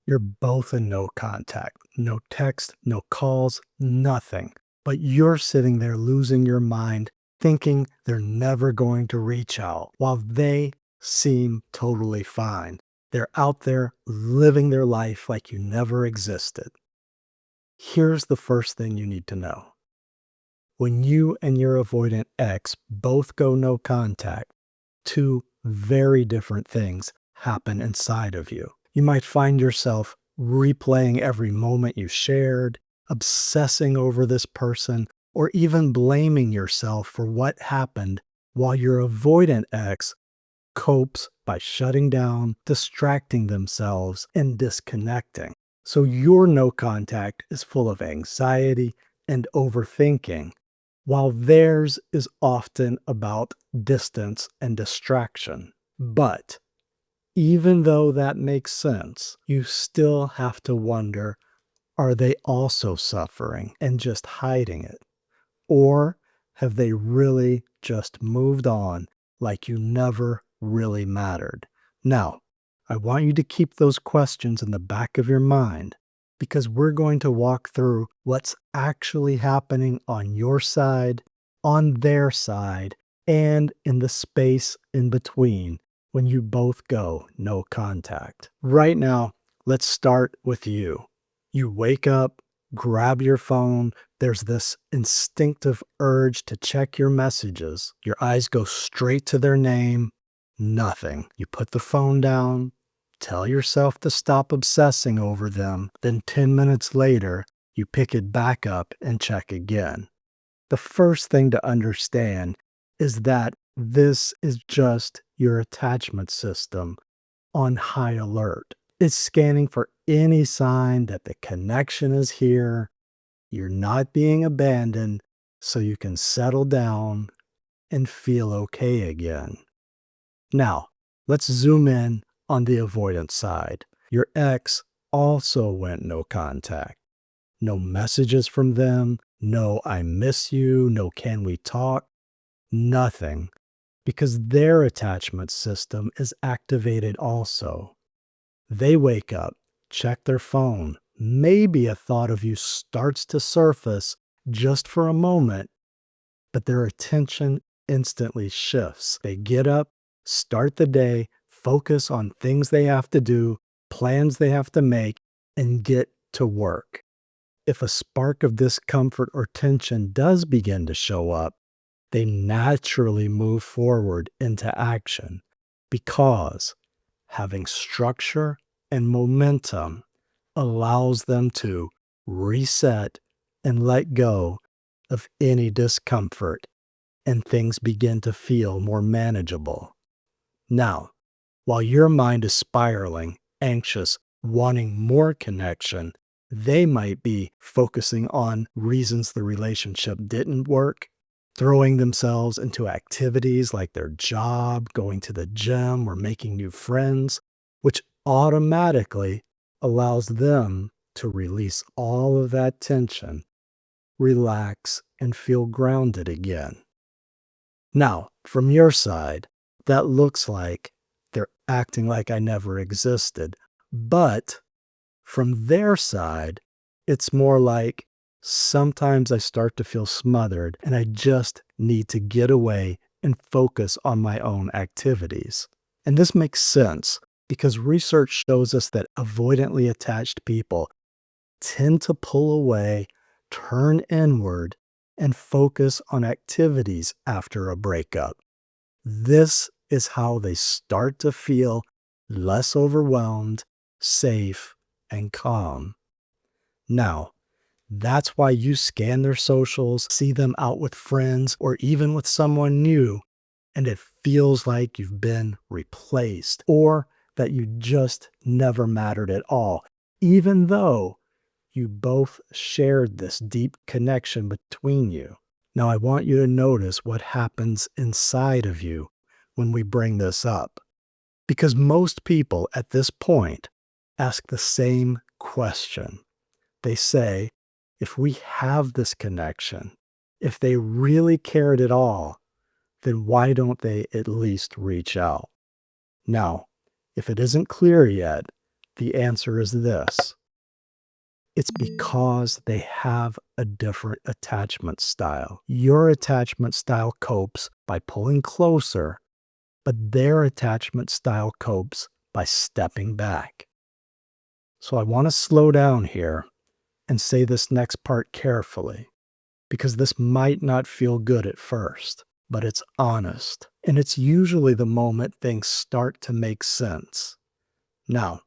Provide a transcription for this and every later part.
You're both in no contact, no text, no calls, nothing. But you're sitting there losing your mind, thinking they're never going to reach out, while they seem totally fine. They're out there living their life like you never existed. Here's the first thing you need to know. When you and your avoidant ex both go no contact, two very different things happen inside of you. You might find yourself replaying every moment you shared, obsessing over this person, or even blaming yourself for what happened, while your avoidant ex copes by shutting down, distracting themselves, and disconnecting. So your no contact is full of anxiety and overthinking, while theirs is often about distance and distraction. But even though that makes sense, you still have to wonder, are they also suffering and just hiding it? Or have they really just moved on like you never really mattered? Now, I want you to keep those questions in the back of your mind because we're going to walk through what's actually happening on your side, on their side, and in the space in between when you both go no contact. Right now, let's start with you. You wake up, grab your phone. There's this instinctive urge to check your messages. Your eyes go straight to their name. Nothing. You put the phone down, tell yourself to stop obsessing over them. Then 10 minutes later, you pick it back up and check again. The first thing to understand is that this is just your attachment system on high alert. It's scanning for any sign that the connection is here, you're not being abandoned, so you can settle down and feel okay again. Now, let's zoom in on the avoidance side. Your ex also went no contact. No messages from them, no I miss you, no can we talk, nothing, because their attachment system is activated also. They wake up, check their phone. Maybe a thought of you starts to surface just for a moment, but their attention instantly shifts. They get up, start the day, focus on things they have to do, plans they have to make, and get to work. If a spark of discomfort or tension does begin to show up, they naturally move forward into action because having structure and momentum allows them to reset and let go of any discomfort, and things begin to feel more manageable. Now, while your mind is spiraling, anxious, wanting more connection, they might be focusing on reasons the relationship didn't work, throwing themselves into activities like their job, going to the gym, or making new friends, which automatically allows them to release all of that tension, relax, and feel grounded again. Now, from your side, that looks like they're acting like I never existed. But from their side, it's more like sometimes I start to feel smothered and I just need to get away and focus on my own activities. And this makes sense because research shows us that avoidantly attached people tend to pull away, turn inward, and focus on activities after a breakup. This is how they start to feel less overwhelmed, safe, and calm. Now, that's why you scan their socials, see them out with friends, or even with someone new, and it feels like you've been replaced or that you just never mattered at all, even though you both shared this deep connection between you. Now, I want you to notice what happens inside of you when we bring this up, because most people at this point ask the same question. They say, if we have this connection, if they really cared at all, then why don't they at least reach out? Now, if it isn't clear yet, The answer is this. It's because they have a different attachment style. Your attachment style copes by pulling closer, but their attachment style copes by stepping back. So I want to slow down here and say this next part carefully, because this might not feel good at first, but it's honest, and it's usually the moment things start to make sense. Now,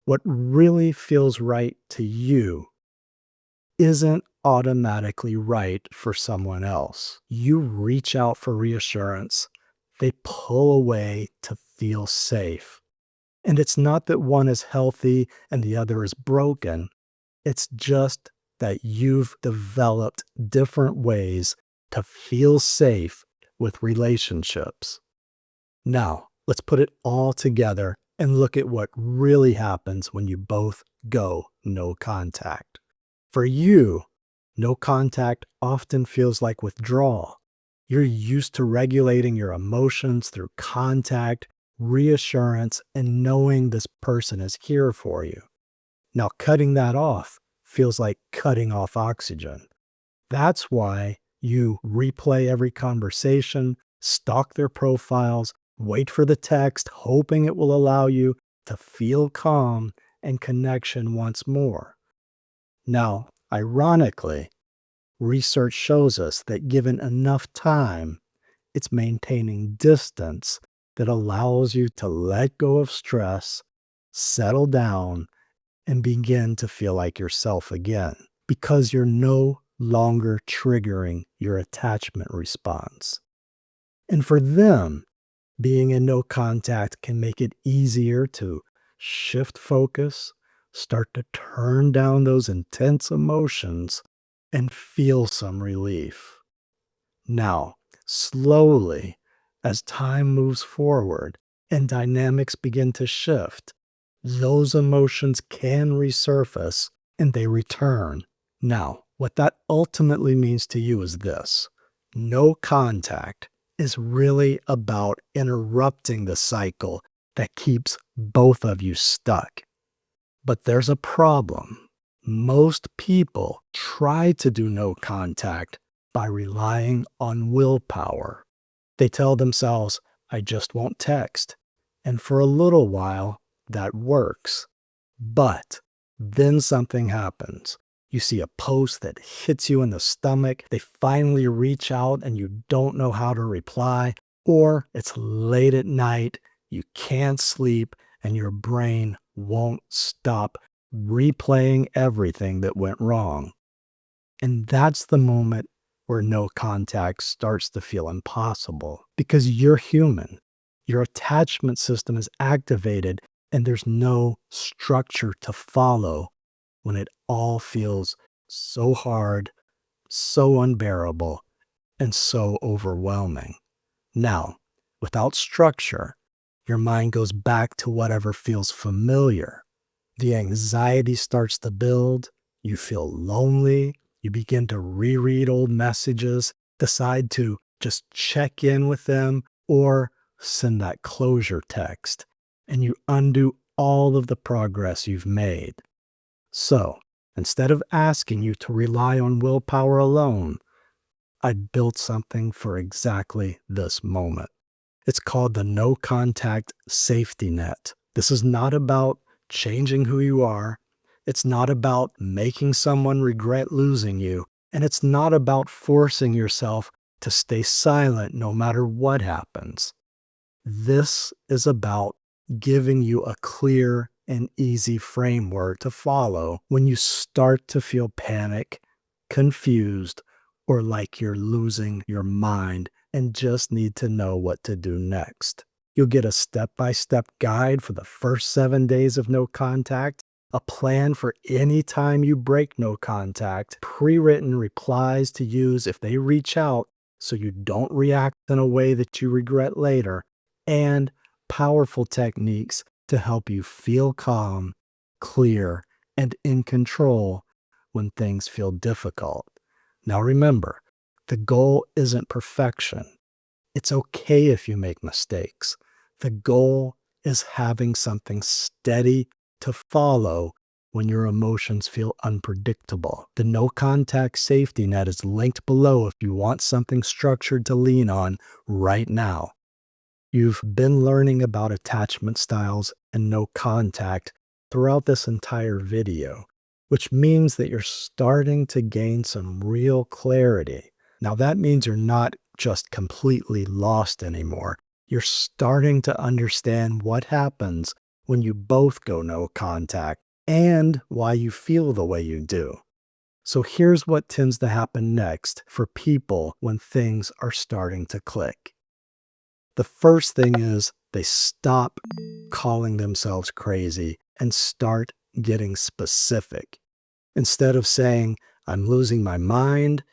what really feels right to you isn't automatically right for someone else. You reach out for reassurance, they pull away to feel safe. And it's not that one is healthy and the other is broken. It's just that you've developed different ways to feel safe with relationships. Now, let's put it all together and look at what really happens when you both go no contact. For you, no contact often feels like withdrawal. You're used to regulating your emotions through contact, reassurance, and knowing this person is here for you. Now, cutting that off feels like cutting off oxygen. That's why you replay every conversation, stalk their profiles, wait for the text, hoping it will allow you to feel calm and connection once more. Now, ironically, research shows us that given enough time, it's maintaining distance that allows you to let go of stress, settle down, and begin to feel like yourself again, because you're no longer triggering your attachment response. And for them, being in no contact can make it easier to shift focus, start to turn down those intense emotions, and feel some relief. Now, slowly, as time moves forward and dynamics begin to shift, those emotions can resurface and they return. Now, what that ultimately means to you is this: no contact is really about interrupting the cycle that keeps both of you stuck. But there's a problem. Most people try to do no contact by relying on willpower. They tell themselves, I just won't text. And for a little while, that works. But then something happens. You see a post that hits you in the stomach. They finally reach out and you don't know how to reply. Or it's late at night, you can't sleep, and your brain won't stop replaying everything that went wrong. And that's the moment where no contact starts to feel impossible, because you're human. Your attachment system is activated and there's no structure to follow when it all feels so hard, so unbearable, and so overwhelming. Now, without structure, your mind goes back to whatever feels familiar. The anxiety starts to build, you feel lonely, you begin to reread old messages, decide to just check in with them, or send that closure text, and you undo all of the progress you've made. So, instead of asking you to rely on willpower alone, I built something for exactly this moment. It's called the No Contact Safety Net. This is not about changing who you are. It's not about making someone regret losing you. And it's not about forcing yourself to stay silent no matter what happens. This is about giving you a clear and easy framework to follow when you start to feel panic, confused, or like you're losing your mind and just need to know what to do next. You'll get a step-by-step guide for the first 7 days of no contact, a plan for any time you break no contact, pre-written replies to use if they reach out so you don't react in a way that you regret later, and powerful techniques to help you feel calm, clear, and in control when things feel difficult. Now remember, the goal isn't perfection. It's okay if you make mistakes. The goal is having something steady to follow when your emotions feel unpredictable. The no contact safety net is linked below if you want something structured to lean on right now. You've been learning about attachment styles and no contact throughout this entire video, which means that you're starting to gain some real clarity. Now, that means you're not just completely lost anymore. You're starting to understand what happens when you both go no contact and why you feel the way you do. So here's what tends to happen next for people when things are starting to click. The first thing is they stop calling themselves crazy and start getting specific. Instead of saying, I'm losing my mind,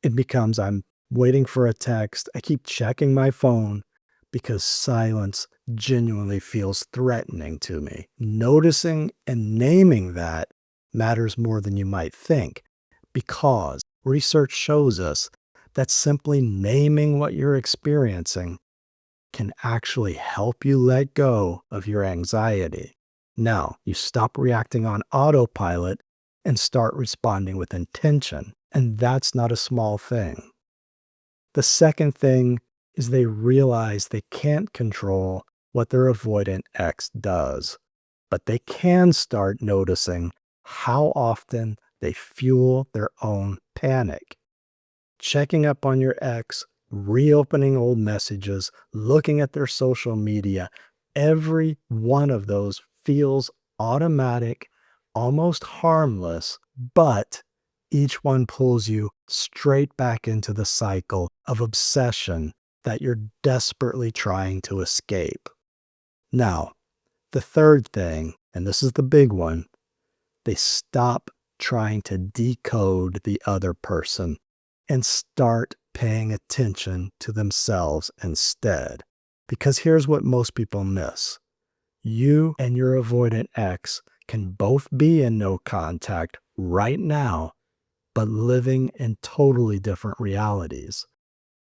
it becomes, I'm waiting for a text. I keep checking my phone because silence genuinely feels threatening to me. Noticing and naming that matters more than you might think, because research shows us that simply naming what you're experiencing can actually help you let go of your anxiety. Now, you stop reacting on autopilot and start responding with intention. And that's not a small thing. The second thing is they realize they can't control what their avoidant ex does, but they can start noticing how often they fuel their own panic. Checking up on your ex, reopening old messages, looking at their social media, every one of those feels automatic, almost harmless, but each one pulls you straight back into the cycle of obsession that you're desperately trying to escape. Now, the third thing, and this is the big one, they stop trying to decode the other person and start paying attention to themselves instead. Because here's what most people miss. You and your avoidant ex can both be in no contact right now, but living in totally different realities.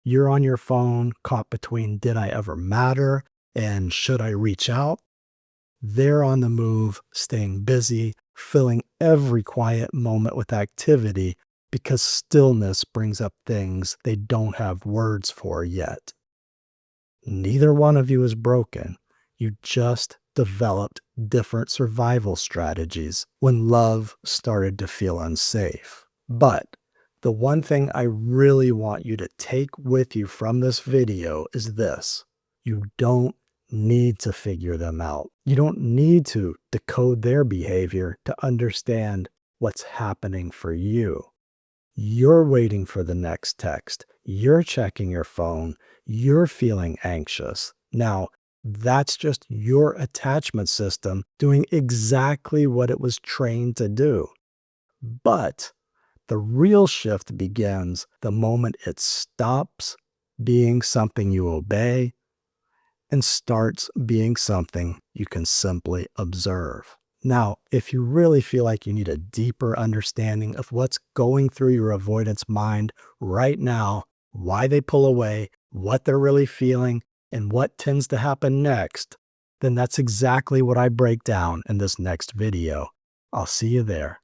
You're on your phone, caught between did I ever matter and should I reach out? They're on the move, staying busy, filling every quiet moment with activity because stillness brings up things they don't have words for yet. Neither one of you is broken. You just developed different survival strategies when love started to feel unsafe. But the one thing I really want you to take with you from this video is this. You don't need to figure them out. You don't need to decode their behavior to understand what's happening for you. You're waiting for the next text. You're checking your phone. You're feeling anxious. Now, that's just your attachment system doing exactly what it was trained to do. But the real shift begins the moment it stops being something you obey and starts being something you can simply observe. Now, if you really feel like you need a deeper understanding of what's going through your avoidance mind right now, why they pull away, what they're really feeling, and what tends to happen next, then that's exactly what I break down in this next video. I'll see you there.